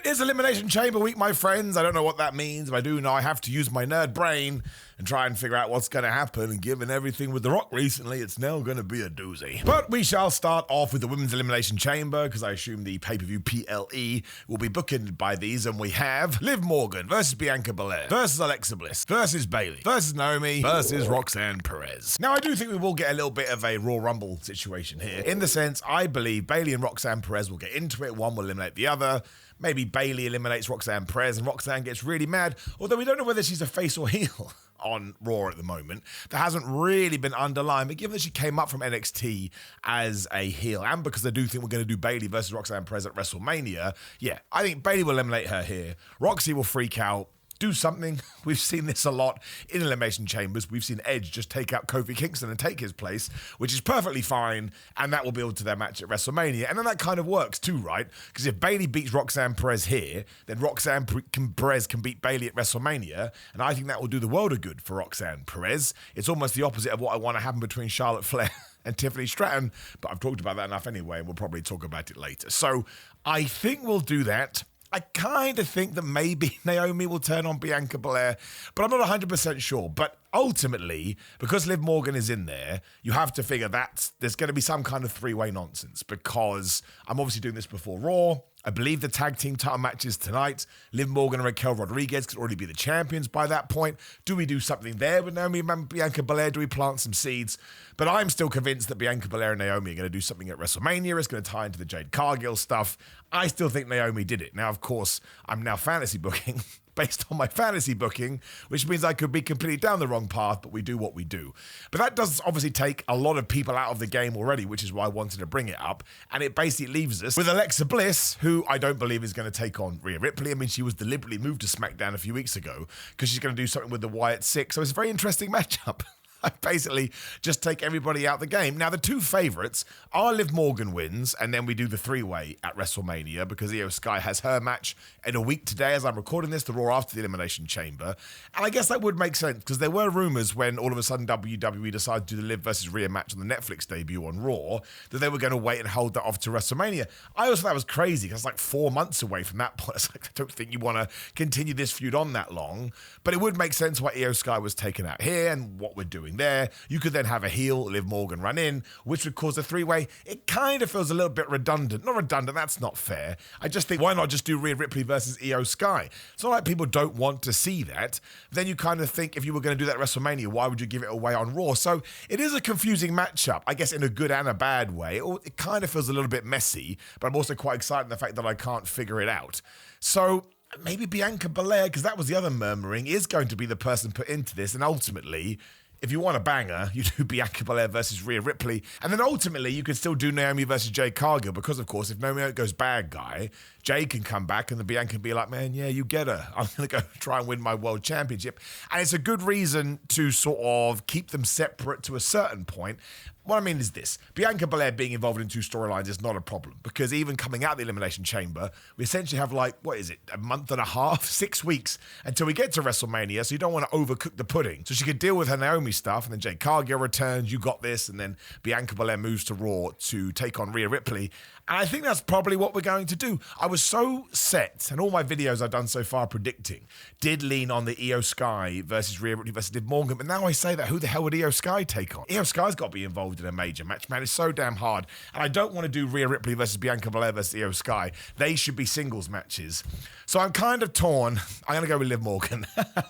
It is Elimination Chamber week, my friends. I don't know what that means, but I do know I have to use my nerd brain and try and figure out what's going to happen. And given everything with The Rock recently, it's now going to be a doozy. But we shall start off with the Women's Elimination Chamber, because I assume the pay-per-view PLE will be bookended by these. And we have Liv Morgan versus Bianca Belair versus Alexa Bliss versus Bayley versus Naomi versus Roxanne Perez. Now, I do think we will get a little bit of a Raw Rumble situation here, in the sense I believe Bayley and Roxanne Perez will get into it. One will eliminate the other. Maybe Bayley eliminates Roxanne Perez and Roxanne gets really mad, although we don't know whether she's a face or heel on Raw at the moment. That hasn't really been underlined, but given that she came up from NXT as a heel, and because I do think we're going to do Bayley versus Roxanne Perez at WrestleMania, yeah, I think Bayley will eliminate her here. Roxy will freak out, do something. We've seen this a lot in Elimination Chambers. We've seen Edge just take out Kofi Kingston and take his place, which is perfectly fine, and that will build to their match at WrestleMania. And then that kind of works too, right? Because if Bayley beats Roxanne Perez here, then Roxanne Perez can beat Bayley at WrestleMania, and I think that will do the world of good for Roxanne Perez. It's almost the opposite of what I want to happen between Charlotte Flair and Tiffany Stratton, but I've talked about that enough anyway, and we'll probably talk about it later. So I think we'll do that. I kind of think that maybe Naomi will turn on Bianca Belair, but I'm not 100% sure. But ultimately, because Liv Morgan is in there, you have to figure that there's going to be some kind of three-way nonsense, because I'm obviously doing this before Raw. I believe the tag team title matches tonight. Liv Morgan and Raquel Rodriguez could already be the champions by that point. Do we do something there with Naomi and Bianca Belair? Do we plant some seeds? But I'm still convinced that Bianca Belair and Naomi are going to do something at WrestleMania. It's going to tie into the Jade Cargill stuff. I still think Naomi did it. Now, of course, I'm now fantasy booking based on my fantasy booking, which means I could be completely down the wrong path, but we do what we do. But that does obviously take a lot of people out of the game already, which is why I wanted to bring it up. And it basically leaves us with Alexa Bliss, who I don't believe is going to take on Rhea Ripley. I mean, she was deliberately moved to SmackDown a few weeks ago because she's going to do something with the Wyatt Six. So it's a very interesting matchup. I basically just take everybody out the game. Now, the two favorites are Liv Morgan wins, and then we do the three-way at WrestleMania, because Io Sky has her match in a week today as I'm recording this, the Raw after the Elimination Chamber. And I guess that would make sense, because there were rumors when all of a sudden WWE decided to do the Liv versus Rhea match on the Netflix debut on Raw, that they were going to wait and hold that off to WrestleMania. I also thought that was crazy, because it's like 4 months away from that point. It's like, I don't think you want to continue this feud on that long. But it would make sense why Io Sky was taken out here and what we're doing there. You could then have a heel, Liv Morgan, run in, which would cause a three-way. It kind of feels a little bit redundant. Not redundant, that's not fair. I just think, why not just do Rhea Ripley versus Io Sky? It's not like people don't want to see that. Then you kind of think, if you were going to do that at WrestleMania, why would you give it away on Raw? So it is a confusing matchup, I guess in a good and a bad way. It kind of feels a little bit messy, but I'm also quite excited in the fact that I can't figure it out. So maybe Bianca Belair, because that was the other murmuring, is going to be the person put into this, and ultimately, if you want a banger, you do Bianca Belair versus Rhea Ripley. And then ultimately, you could still do Naomi versus Jade Cargill, because, of course, if Naomi goes bad guy, Jade can come back and the Bianca can be like, man, yeah, you get her. I'm going to go try and win my world championship. And it's a good reason to sort of keep them separate to a certain point. What I mean is this. Bianca Belair being involved in two storylines is not a problem, because even coming out of the Elimination Chamber, we essentially have like, what is it, a month and a half, 6 weeks until we get to WrestleMania, so you don't want to overcook the pudding. So she could deal with her Naomi stuff, and then Jade Cargill returns, you got this, and then Bianca Belair moves to Raw to take on Rhea Ripley. And I think that's probably what we're going to do. I was so set, and all my videos I've done so far predicting did lean on the Io Sky versus Rhea Ripley versus Liv Morgan, but now I say that, who the hell would Io Sky take on? Io Sky's got to be involved in a major match, man. It's so damn hard. And I don't want to do Rhea Ripley versus Bianca Belair versus Io Sky. They should be singles matches. So I'm kind of torn. I'm going to go with Liv Morgan.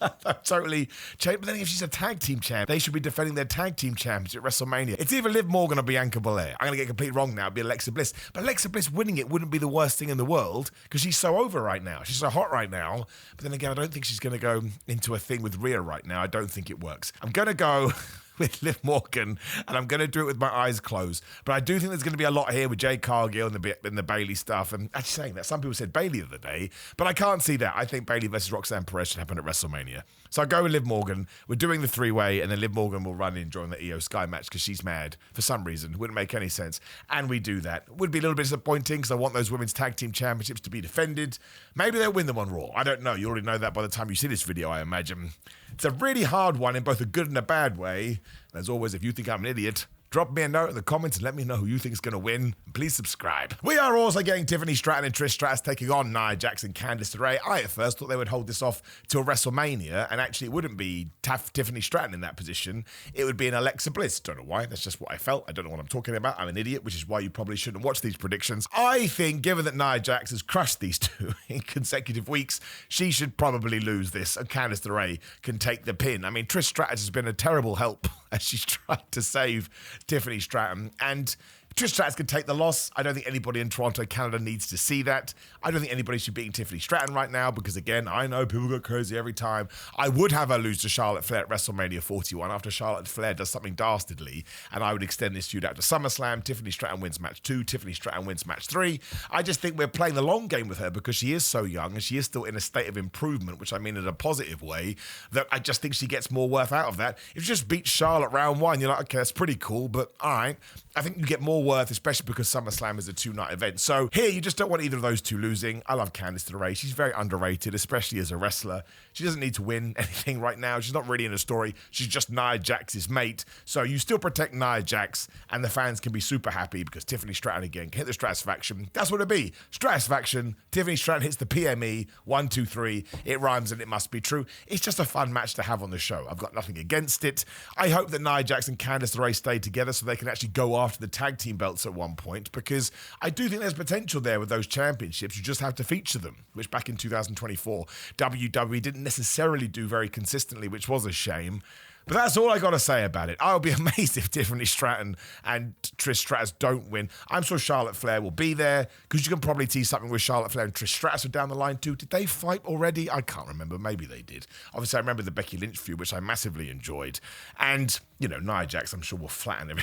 I'm totally changed. But then if she's a tag team champ, they should be defending their tag team championship at WrestleMania. It's either Liv Morgan or Bianca Belair. I'm going to get completely wrong now. It'd be Alexa Bliss. But Alexa Bliss winning it wouldn't be the worst thing in the world, because she's so over right now. She's so hot right now. But then again, I don't think she's going to go into a thing with Rhea right now. I don't think it works. I'm going to go with Liv Morgan, and I'm going to do it with my eyes closed. But I do think there's going to be a lot here with Jade Cargill and the Bayley stuff. And actually saying that, some people said Bayley the other day, but I can't see that. I think Bayley versus Roxanne Perez should happen at WrestleMania. So I go with Liv Morgan. We're doing the three-way, and then Liv Morgan will run in during the Io Sky match because she's mad for some reason. Wouldn't make any sense. And we do that. Would be a little bit disappointing because I want those women's tag team championships to be defended. Maybe they'll win them on Raw. I don't know. You already know that by the time you see this video, I imagine. It's a really hard one in both a good and a bad way. And as always, if you think I'm an idiot, Drop me a note in the comments and let me know who you think is going to win. And please subscribe. We are also getting Tiffany Stratton and Trish Stratus taking on Nia Jax and Candice LeRae. I at first thought they would hold this off till WrestleMania, and actually it wouldn't be Tiffany Stratton in that position. It would be an Alexa Bliss. Don't know why. That's just what I felt. I don't know what I'm talking about. I'm an idiot, which is why you probably shouldn't watch these predictions. I think, given that Nia Jax has crushed these two in consecutive weeks, she should probably lose this, and Candice LeRae can take the pin. I mean, Trish Stratus has been a terrible help as she's tried to save Tiffany Stratton, and Trish Stratus can take the loss. I don't think anybody in Toronto, Canada needs to see that. I don't think anybody should beat Tiffany Stratton right now because, again, I know people go crazy every time. I would have her lose to Charlotte Flair at WrestleMania 41 after Charlotte Flair does something dastardly, and I would extend this feud out to SummerSlam. Tiffany Stratton wins match 2. Tiffany Stratton wins match 3. I just think we're playing the long game with her because she is so young and she is still in a state of improvement, which I mean in a positive way, that I just think she gets more worth out of that. If you just beat Charlotte round 1, you're like, okay, that's pretty cool, but all right. I think you get more worth, especially because SummerSlam is a 2-night event. So here, you just don't want either of those two losing. I love Candice LeRae. She's very underrated, especially as a wrestler. She doesn't need to win anything right now. She's not really in a story. She's just Nia Jax's mate. So you still protect Nia Jax, and the fans can be super happy because Tiffany Stratton, again, can hit the Stratusfaction. That's what it'd be. Stratusfaction. Tiffany Stratton hits the PME. 1, 2, 3. It rhymes and it must be true. It's just a fun match to have on the show. I've got nothing against it. I hope that Nia Jax and Candice LeRae stay together so they can actually go after the tag team belts at one point, because I do think there's potential there with those championships. You just have to feature them, which back in 2024, WWE didn't necessarily do very consistently, which was a shame. But that's all I got to say about it. I'll be amazed if Tiffany Stratton and Trish Stratus don't win. I'm sure Charlotte Flair will be there, because you can probably tease something with Charlotte Flair and Trish Stratus are down the line too. Did they fight already? I can't remember. Maybe they did. Obviously, I remember the Becky Lynch feud, which I massively enjoyed. And, you know, Nia Jax, I'm sure, will flatten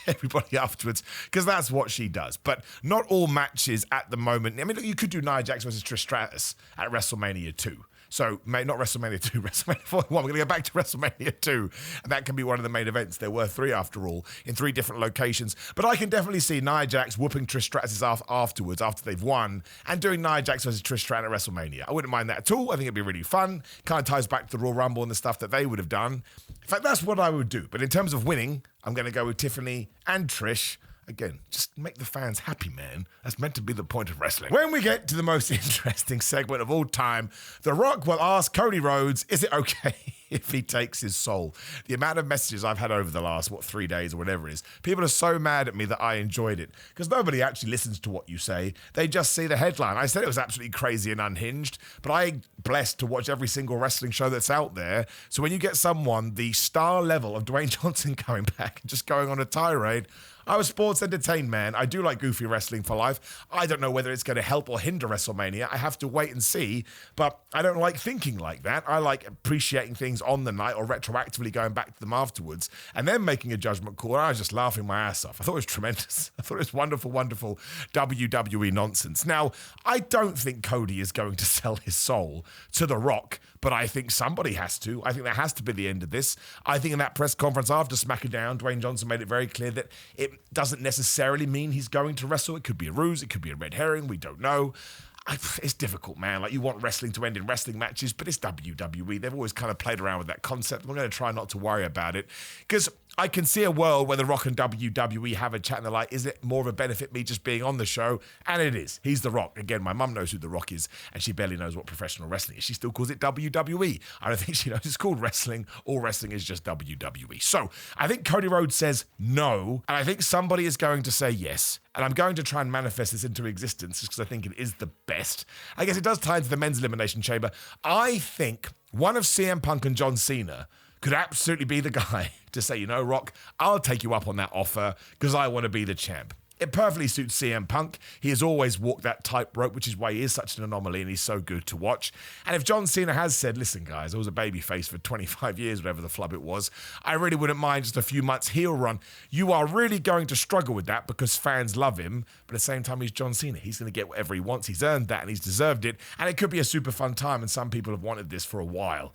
everybody afterwards, because that's what she does. But not all matches at the moment. I mean, look, you could do Nia Jax versus Trish Stratus at WrestleMania 2. So, not WrestleMania 2, WrestleMania 41. We're going to go back to WrestleMania 2. And that can be one of the main events. There were 3 after all, in 3 different locations. But I can definitely see Nia Jax whooping Trish Stratus afterwards, after they've won, and doing Nia Jax versus Trish Stratus at WrestleMania. I wouldn't mind that at all. I think it'd be really fun. Kind of ties back to the Royal Rumble and the stuff that they would have done. In fact, that's what I would do. But in terms of winning, I'm going to go with Tiffany and Trish. Again, just make the fans happy, man. That's meant to be the point of wrestling. When we get to the most interesting segment of all time, The Rock will ask Cody Rhodes, is it okay if he takes his soul? The amount of messages I've had over the last, 3 days or whatever it is, people are so mad at me that I enjoyed it, because nobody actually listens to what you say. They just see the headline. I said it was absolutely crazy and unhinged, but I'm blessed to watch every single wrestling show that's out there. So when you get someone the star level of Dwayne Johnson coming back and just going on a tirade, I was sports entertained, man. I do like goofy wrestling for life. I don't know whether it's going to help or hinder WrestleMania. I have to wait and see, but I don't like thinking like that. I like appreciating things on the night or retroactively going back to them afterwards and then making a judgment call. I was just laughing my ass off. I thought it was tremendous. I thought it was wonderful, wonderful WWE nonsense. Now, I don't think Cody is going to sell his soul to The Rock, but I think somebody has to. I think that has to be the end of this. I think in that press conference after SmackDown, Dwayne Johnson made it very clear that it doesn't necessarily mean he's going to wrestle. It could be a ruse. It could be a red herring. We don't know. It's difficult, man. Like, you want wrestling to end in wrestling matches, but it's WWE. They've always kind of played around with that concept. I'm going to try not to worry about it, because I can see a world where The Rock and WWE have a chat and they're like, is it more of a benefit me just being on the show? And it is. He's The Rock. Again, my mum knows who The Rock is, and she barely knows what professional wrestling is. She still calls it WWE. I don't think she knows it's called wrestling. All wrestling is just WWE. So I think Cody Rhodes says no, and I think somebody is going to say yes. And I'm going to try and manifest this into existence just because I think it is the best. I guess it does tie into the men's elimination chamber. I think one of CM Punk and John Cena could absolutely be the guy to say, you know, Rock, I'll take you up on that offer because I want to be the champ. It perfectly suits CM Punk. He has always walked that tightrope, which is why he is such an anomaly and he's so good to watch. And if John Cena has said, listen, guys, I was a babyface for 25 years, whatever the flub it was, I really wouldn't mind just a few months heel run. You are really going to struggle with that because fans love him, but at the same time, he's John Cena. He's going to get whatever he wants. He's earned that and he's deserved it. And it could be a super fun time, and some people have wanted this for a while.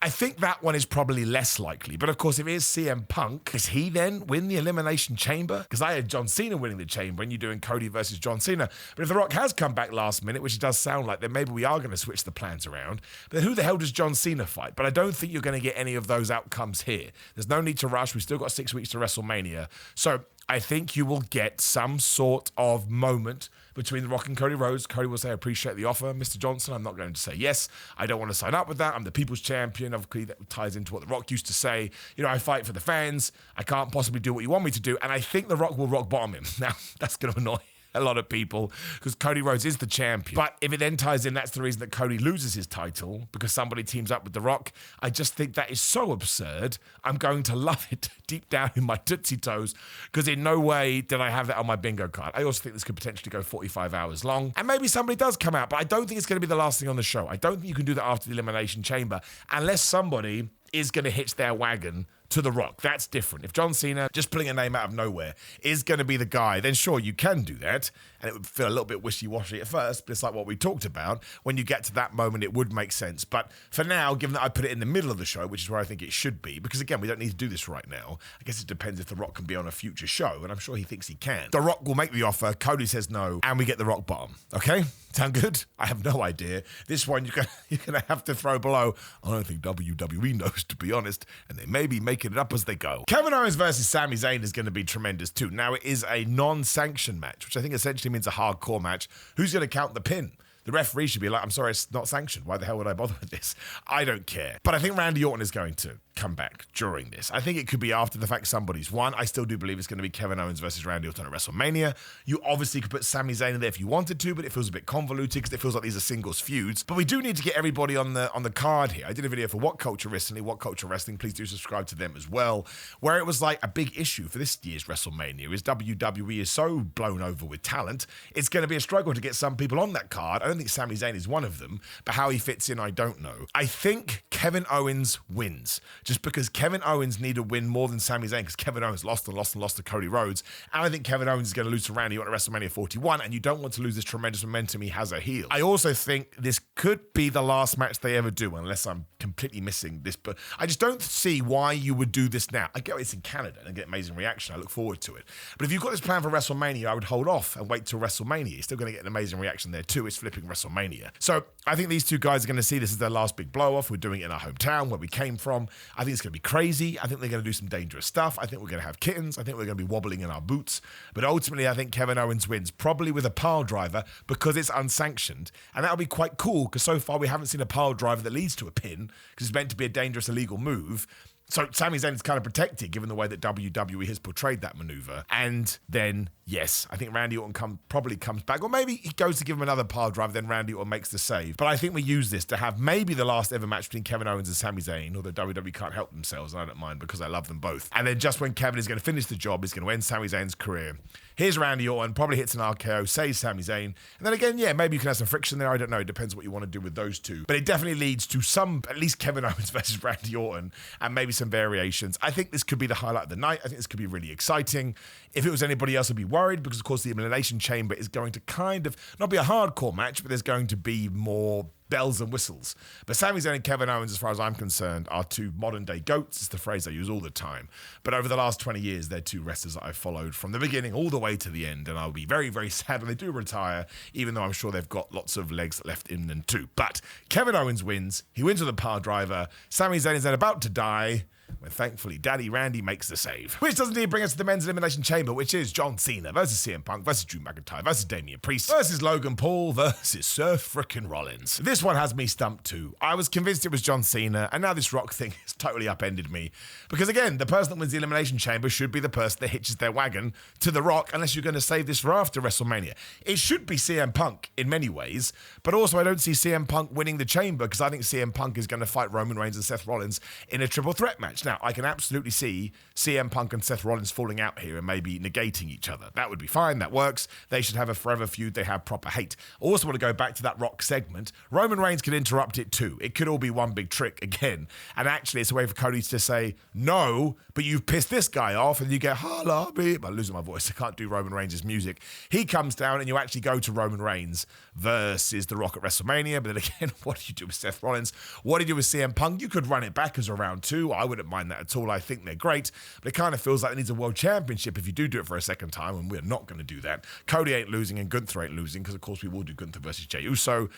I think that one is probably less likely. But of course, if it is CM Punk, does he then win the Elimination Chamber? Because I had John Cena winning the Chamber and you're doing Cody versus John Cena. But if The Rock has come back last minute, which it does sound like, then maybe we are going to switch the plans around. But then who the hell does John Cena fight? But I don't think you're going to get any of those outcomes here. There's no need to rush. We've still got 6 weeks to WrestleMania. So I think you will get some sort of moment between The Rock and Cody Rhodes. Cody will say, I appreciate the offer, Mr. Johnson. I'm not going to say yes. I don't want to sign up with that. I'm the people's champion. Obviously, that ties into what The Rock used to say. You know, I fight for the fans. I can't possibly do what you want me to do. And I think The Rock will rock bottom him. Now, that's going to annoy a lot of people because Cody Rhodes is the champion. But if it then ties in, that's the reason that Cody loses his title because somebody teams up with The Rock. I just think that is so absurd. I'm going to love it deep down in my Tootsie Toes because in no way did I have that on my bingo card. I also think this could potentially go 45 hours long and maybe somebody does come out, but I don't think it's going to be the last thing on the show. I don't think you can do that after the Elimination Chamber unless somebody is going to hitch their wagon to The Rock. That's different. If John Cena, just pulling a name out of nowhere, is going to be the guy, then sure, you can do that. And it would feel a little bit wishy-washy at first, but it's like what we talked about. When you get to that moment, it would make sense. But for now, given that I put it in the middle of the show, which is where I think it should be, because again, we don't need to do this right now. I guess it depends if The Rock can be on a future show, and I'm sure he thinks he can. The Rock will make the offer, Cody says no, and we get The Rock bottom. Okay? Sound good? I have no idea. This one, you're going to have to throw below. I don't think WWE knows, to be honest, and they may be making it up as they go. Kevin Owens versus Sami Zayn is going to be tremendous too. Now, it is a non-sanctioned match, which I think essentially means a hardcore match. Who's going to count the pin? The referee should be like, I'm sorry, it's not sanctioned. Why the hell would I bother with this? I don't care. But I think Randy Orton is going to come back during this. I think it could be after the fact somebody's won. I still do believe it's going to be Kevin Owens versus Randy Orton at WrestleMania. You obviously could put Sami Zayn in there if you wanted to, but it feels a bit convoluted because it feels like these are singles feuds. But we do need to get everybody on the card here. I did a video for What Culture recently, What Culture Wrestling. Please do subscribe to them as well, where it was like a big issue for this year's WrestleMania is WWE is so blown over with talent, it's going to be a struggle to get some people on that card. I don't think Sami Zayn is one of them, but how he fits in, I don't know. I think Kevin Owens wins, just because Kevin Owens need to win more than Sami Zayn, because Kevin Owens lost to Cody Rhodes, and I think Kevin Owens is going to lose to Randy Orton at WrestleMania 41, and you don't want to lose this tremendous momentum he has a heel. I also think this could be the last match they ever do, unless I'm completely missing this, but I just don't see why you would do this now. I get it's in Canada and get amazing reaction. I look forward to it. But if you've got this plan for WrestleMania, I would hold off and wait till WrestleMania. You're still going to get an amazing reaction there too. It's flipping WrestleMania. So I think these two guys are going to see this as their last big blow-off. We're doing it in our hometown, where we came from. I think it's going to be crazy. I think they're going to do some dangerous stuff. I think we're going to have kittens. I think we're going to be wobbling in our boots. But ultimately, I think Kevin Owens wins, probably with a pile driver, because it's unsanctioned. And that'll be quite cool, because so far we haven't seen a pile driver that leads to a pin, because it's meant to be a dangerous, illegal move. So Sami Zayn is kind of protected, given the way that WWE has portrayed that maneuver. And then, yes, I think Randy Orton probably comes back. Or maybe he goes to give him another pile driver, then Randy Orton makes the save. But I think we use this to have maybe the last ever match between Kevin Owens and Sami Zayn, although WWE can't help themselves, and I don't mind because I love them both. And then just when Kevin is going to finish the job, he's going to end Sami Zayn's career. Here's Randy Orton, probably hits an RKO, saves Sami Zayn. And then again, yeah, maybe you can have some friction there. I don't know. It depends what you want to do with those two. But it definitely leads to some, at least Kevin Owens versus Randy Orton, and maybe some variations. I think this could be the highlight of the night. I think this could be really exciting. If it was anybody else, I'd be worried because, of course, the Elimination Chamber is going to kind of not be a hardcore match, but there's going to be more bells and whistles. But Sami Zayn and Kevin Owens, as far as I'm concerned, are two modern-day GOATs. It's the phrase I use all the time. But over the last 20 years, they're two wrestlers that I've followed from the beginning all the way to the end, and I'll be very, very sad when they do retire, even though I'm sure they've got lots of legs left in them too. But Kevin Owens wins. He wins with a power driver. Sami Zayn is then about to die, when thankfully Daddy Randy makes the save. Which does indeed bring us to the men's elimination chamber, which is John Cena versus CM Punk versus Drew McIntyre versus Damian Priest versus Logan Paul versus Seth frickin' Rollins. This one has me stumped too. I was convinced it was John Cena, and now this Rock thing has totally upended me. Because again, the person that wins the elimination chamber should be the person that hitches their wagon to The Rock, unless you're going to save this for after WrestleMania. It should be CM Punk in many ways, but also I don't see CM Punk winning the chamber, because I think CM Punk is going to fight Roman Reigns and Seth Rollins in a triple threat match. Now, out, I can absolutely see CM Punk and Seth Rollins falling out here and maybe negating each other. That would be fine. That works. They should have a forever feud. They have proper hate. I also want to go back to that Rock segment. Roman Reigns could interrupt it too. It could all be one big trick again. And actually, it's a way for Cody to say, no, but you've pissed this guy off. And you get, holla, beep. I'm losing my voice. I can't do Roman Reigns' music. He comes down and you actually go to Roman Reigns versus The Rock at WrestleMania. But then again, what do you do with Seth Rollins? What do you do with CM Punk? You could run it back as a round two. I wouldn't mind that at all. I think they're great. But it kind of feels like it needs a world championship if you do it for a second time. And we're not going to do that. Cody ain't losing and Gunther ain't losing because, of course, we will do Gunther versus Jey Uso.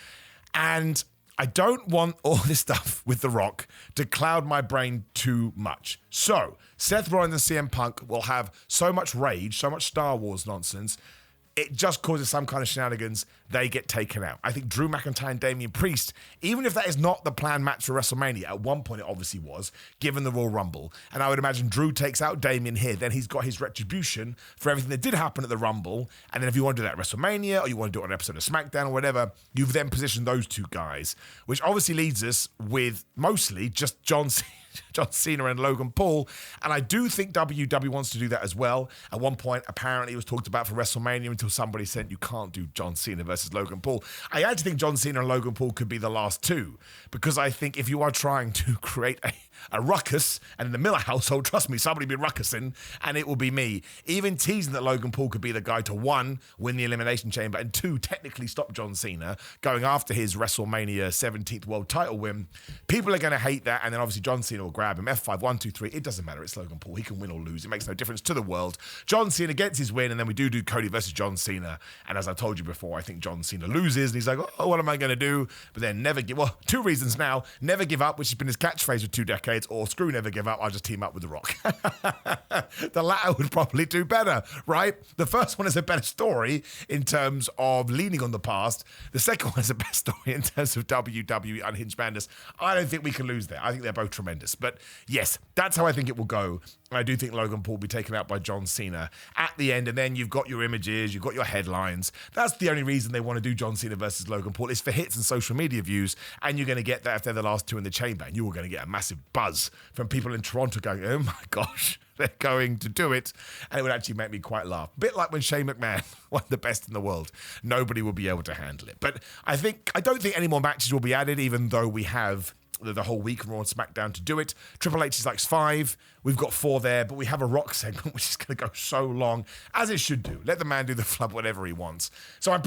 And I don't want all this stuff with The Rock to cloud my brain too much. So, Seth Rollins and CM Punk will have so much rage, so much Star Wars nonsense, it just causes some kind of shenanigans, they get taken out. I think Drew McIntyre and Damian Priest, even if that is not the planned match for WrestleMania, at one point it obviously was, given the Royal Rumble, and I would imagine Drew takes out Damian here, then he's got his retribution for everything that did happen at the Rumble, and then if you want to do that at WrestleMania, or you want to do it on an episode of SmackDown or whatever, you've then positioned those two guys, which obviously leads us with mostly just John Cena and Logan Paul, and I do think WWE wants to do that as well. At one point, apparently, it was talked about for WrestleMania until somebody said you can't do John Cena versus Logan Paul. I actually think John Cena and Logan Paul could be the last two, because I think if you are trying to create a ruckus, and in the Miller household, trust me, somebody will be ruckusing, and it will be me. Even teasing that Logan Paul could be the guy to, one, win the Elimination Chamber, and two, technically stop John Cena going after his WrestleMania 17th world title win. People are going to hate that, and then obviously John Cena will grab him. F5, 1, 2, 3. It doesn't matter. It's Logan Paul. He can win or lose. It makes no difference to the world. John Cena gets his win, and then we do Cody versus John Cena. And as I told you before, I think John Cena loses, and he's like, oh, what am I going to do? But then never give, well, two reasons now. Never give up, which has been his catchphrase for 2 decades, or screw never give up, I'll just team up with The Rock. The latter would probably do better, right? The first one is a better story in terms of leaning on the past. The second one is a better story in terms of WWE Unhinged Madness. I don't think we can lose there. I think they're both tremendous. But yes, that's how I think it will go. I do think Logan Paul will be taken out by John Cena at the end, and then you've got your images, you've got your headlines. That's the only reason they want to do John Cena versus Logan Paul. It's for hits and social media views, and you're going to get that if they're the last two in the chamber, and you are going to get a massive buzz from people in Toronto going, oh my gosh, they're going to do it, and it would actually make me quite laugh. A bit like when Shane McMahon won the best in the world. Nobody will be able to handle it. But I don't think any more matches will be added, even though we have the whole week from Raw and SmackDown to do it. Triple H is like 5. We've got 4 there, but we have a Rock segment, which is going to go so long, as it should do. Let the man do the flub whatever he wants. So I'm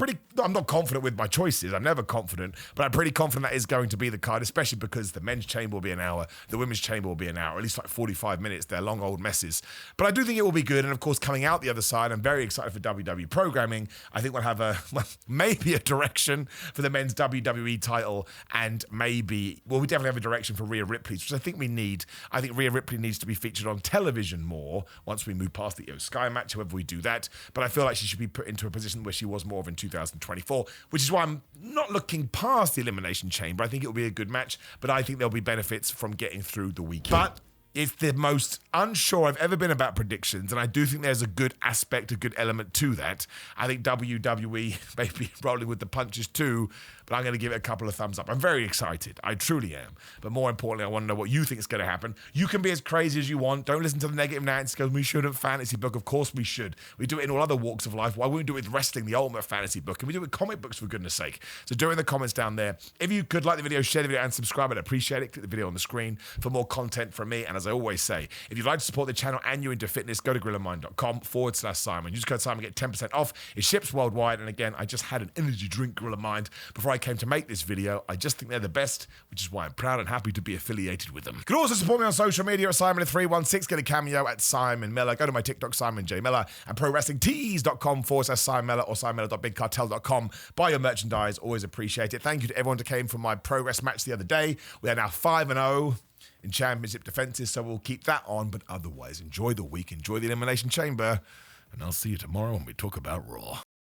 not confident with my choices. I'm never confident, but I'm pretty confident that is going to be the card, especially because the men's chamber will be an hour, the women's chamber will be an hour, at least like 45 minutes. They're long old messes. But I do think it will be good, and of course, coming out the other side, I'm very excited for WWE programming. I think we'll have maybe a direction for the men's WWE title, and maybe, well, we definitely have a direction for Rhea Ripley's, which I think we need. I think Rhea Ripley needs to be featured on television more once we move past the Io Sky match, however we do that. But I feel like she should be put into a position where she was more of in 2024, which is why I'm not looking past the Elimination Chamber. I think it'll be a good match, but I think there'll be benefits from getting through the weekend. But it's the most unsure I've ever been about predictions, and I do think there's a good aspect, a good element to that. I think WWE may be rolling with the punches too, but I'm going to give it a couple of thumbs up. I'm very excited. I truly am. But more importantly, I want to know what you think is going to happen. You can be as crazy as you want. Don't listen to the negative Nancy because we shouldn't fantasy book. Of course we should. We do it in all other walks of life. Why wouldn't we do it with wrestling, the ultimate fantasy book? And we do it with comic books, for goodness sake. So do it in the comments down there. If you could like the video, share the video, and subscribe, I'd appreciate it. Click the video on the screen for more content from me. And as I always say, if you'd like to support the channel and you're into fitness, go to GorillaMind.com/Simon. Use code Simon, get 10% off. It ships worldwide. And again, I just had an energy drink, Gorilla Mind, before I came to make this video. I just think they're the best, which is why I'm proud and happy to be affiliated with them. You can also support me on social media at Simon316. Get a cameo at Simon Miller. Go to my TikTok, Simon J. Miller, and ProWrestlingTees.com/Simon Miller or SimonMiller.BigCartel.com. Buy your merchandise. Always appreciate it. Thank you to everyone who came from my Progress match the other day. We are now 5-0 in championship defenses, so we'll keep that on. But otherwise, enjoy the week, enjoy the Elimination Chamber, and I'll see you tomorrow when we talk about Raw.